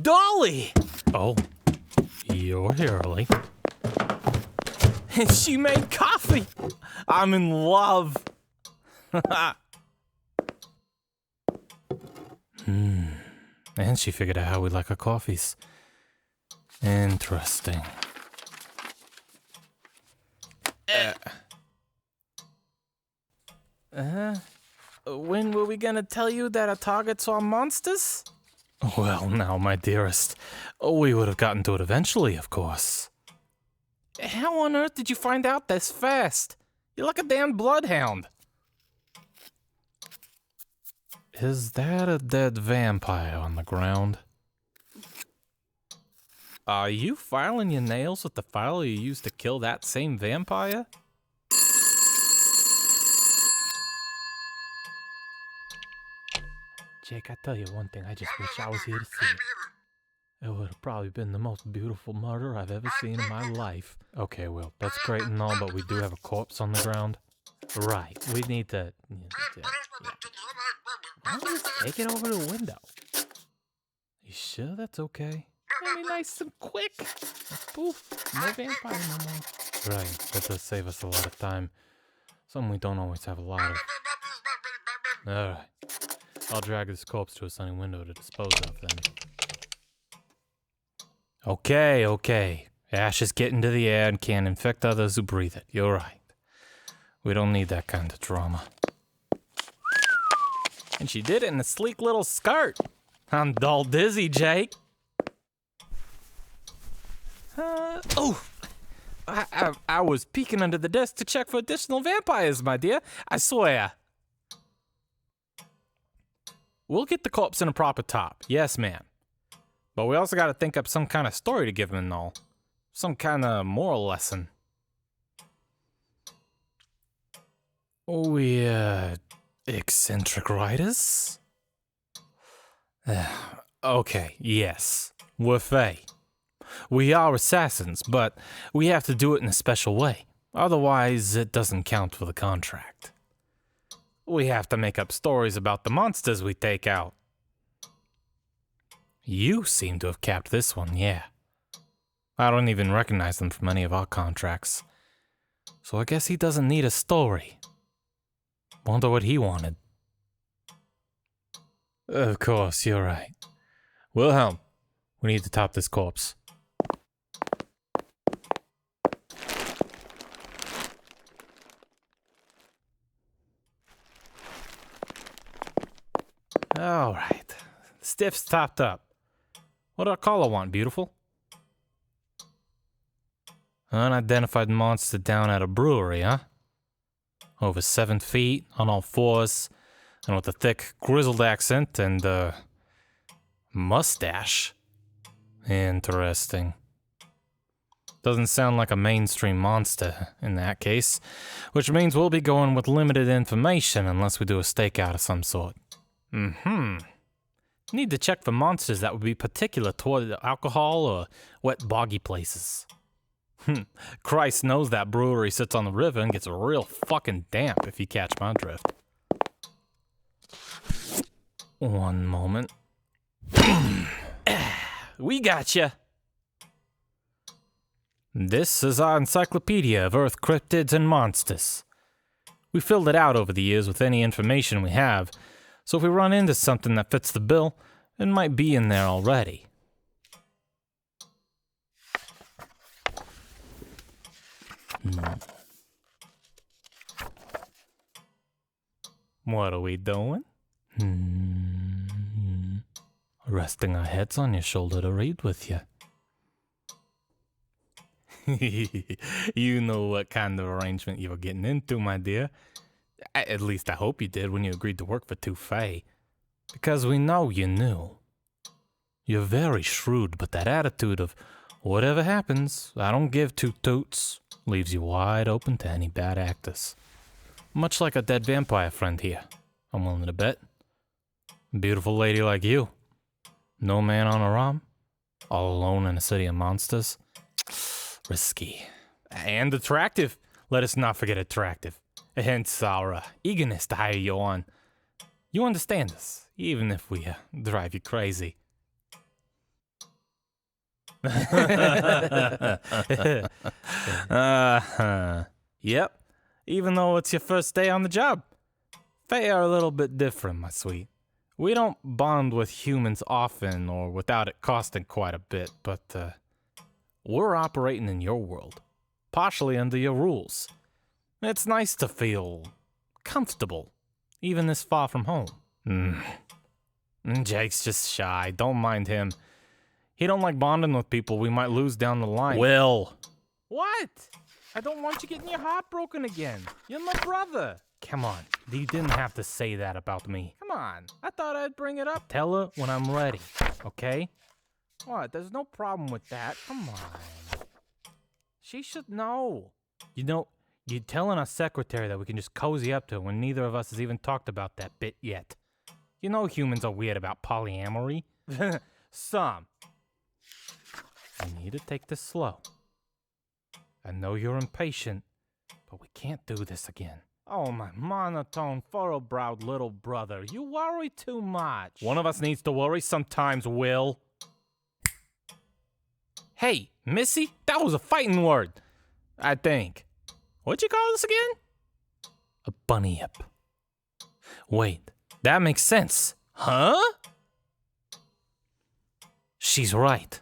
Dolly! Oh, you're here early. And she made coffee. I'm in love. And she figured out how we like our coffees. Interesting. When were we gonna tell you that our targets are monsters? Well, now, my dearest, we would have gotten to it eventually, of course. How on earth did you find out this fast? You're like a damn bloodhound. Is that a dead vampire on the ground? Are you filing your nails with the file you used to kill that same vampire? Jake, I tell you one thing, I just wish I was here to see it. It would have probably been the most beautiful murder I've ever seen in my life. Okay, well, that's great and all, but we do have a corpse on the ground. Right, we need to... Why don't you just take it over the window? You sure that's okay? It'll be nice and quick. Poof, no vampire no more. Right, that does save us a lot of time. Something we don't always have a lot of. Alright, I'll drag this corpse to a sunny window to dispose of then. Okay. Ash is getting to the air and can infect others who breathe it. You're right. We don't need that kind of drama. And she did it in a sleek little skirt. I'm dull dizzy, Jake. I was peeking under the desk to check for additional vampires, my dear. I swear. We'll get the corpse in a proper top. Yes, ma'am. But we also got to think up some kind of story to give him and all. Some kind of moral lesson. We, eccentric writers? Okay, yes. We're Fae. We are assassins, but we have to do it in a special way. Otherwise, it doesn't count for the contract. We have to make up stories about the monsters we take out. You seem to have capped this one, yeah. I don't even recognize them from any of our contracts. So I guess he doesn't need a story. Wonder what he wanted. Of course, you're right. Wilhelm, we need to top this corpse. All right. Stiff's topped up. What do our caller want, beautiful? Unidentified monster down at a brewery, huh? Over 7 feet, on all fours, and with a thick, grizzled accent and, mustache. Interesting. Doesn't sound like a mainstream monster in that case, which means we'll be going with limited information unless we do a stakeout of some sort. Need to check for monsters that would be particular toward alcohol or wet, boggy places. Christ knows that brewery sits on the river and gets real fucking damp, if you catch my drift. One moment. We gotcha. This is our encyclopedia of Earth cryptids and monsters. We filled it out over the years with any information we have, so if we run into something that fits the bill, it might be in there already. What are we doing? Resting our heads on your shoulder to read with you. You know what kind of arrangement you were getting into, my dear. At least I hope you did when you agreed to work for two Fae. Because we know you knew. You're very shrewd, but that attitude of, whatever happens, I don't give two toots, leaves you wide open to any bad actors. Much like a dead vampire friend here, I'm willing to bet. Beautiful lady like you. No man on her arm. All alone in a city of monsters. Risky. And attractive. Let us not forget attractive. Hence our eagerness to hire you on. You understand us, even if we drive you crazy. Yep. Even though it's your first day on the job. They are a little bit different, my sweet. We don't bond with humans often or without it costing quite a bit, but we're operating in your world, partially under your rules. It's nice to feel comfortable, even this far from home. Jake's just shy. Don't mind him. He don't like bonding with people we might lose down the line. Will. What? I don't want you getting your heart broken again. You're my brother. Come on. You didn't have to say that about me. Come on. I thought I'd bring it up. Tell her when I'm ready, okay? What? There's no problem with that. Come on. She should know. You know, you're telling our secretary that we can just cozy up to her when neither of us has even talked about that bit yet. You know humans are weird about polyamory. Some. We need to take this slow. I know you're impatient, but we can't do this again. Oh, my monotone, furrow-browed little brother. You worry too much. One of us needs to worry sometimes, Will. Hey, Missy, that was a fighting word, I think. What'd you call this again? A bunny hip. Wait, that makes sense. Huh? She's right.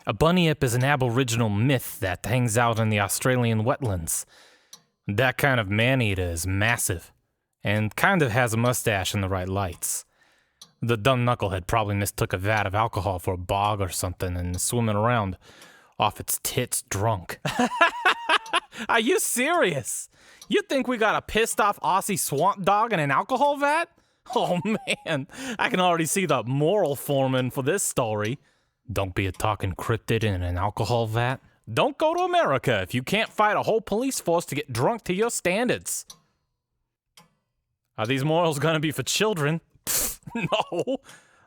A bunny hip is an aboriginal myth that hangs out in the Australian wetlands. That kind of man-eater is massive, and kind of has a mustache in the right lights. The dumb knucklehead probably mistook a vat of alcohol for a bog or something and is swimming around off its tits drunk. Are you serious? You think we got a pissed-off Aussie swamp dog in an alcohol vat? Oh, man. I can already see the moral forming for this story. Don't be a talking cryptid in an alcohol vat. Don't go to America if you can't fight a whole police force to get drunk to your standards. Are these morals gonna be for children? No.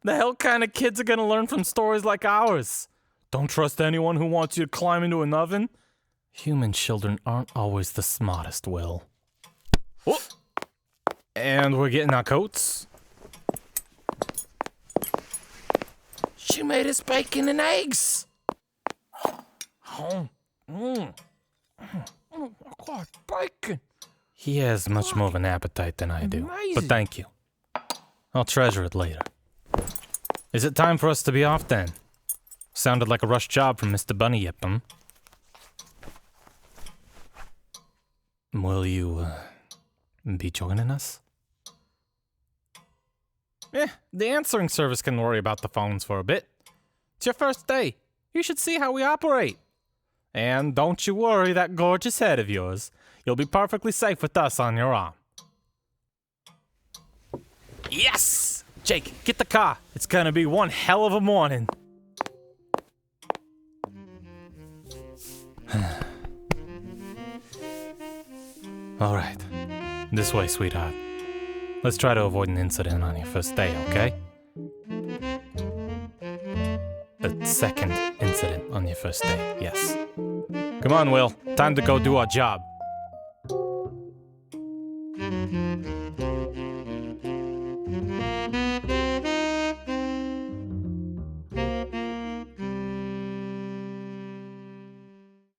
The hell kind of kids are gonna learn from stories like ours? Don't trust anyone who wants you to climb into an oven? Human children aren't always the smartest, Will. Oh. And we're getting our coats. She made us bacon and eggs. God, bacon. He has much more of an appetite than I do, Amazing. but thank you. I'll treasure it later. Is it time for us to be off then? Sounded like a rush job from Mr. Bunny Yip, hmm? Will you, be joining us? The answering service can worry about the phones for a bit. It's your first day. You should see how we operate. And don't you worry that gorgeous head of yours. You'll be perfectly safe with us on your arm. Yes! Jake, get the car. It's gonna be one hell of a morning. All right. This way, sweetheart. Let's try to avoid an incident on your first day, okay? A second incident on your first day, yes. Come on, Will. Time to go do our job.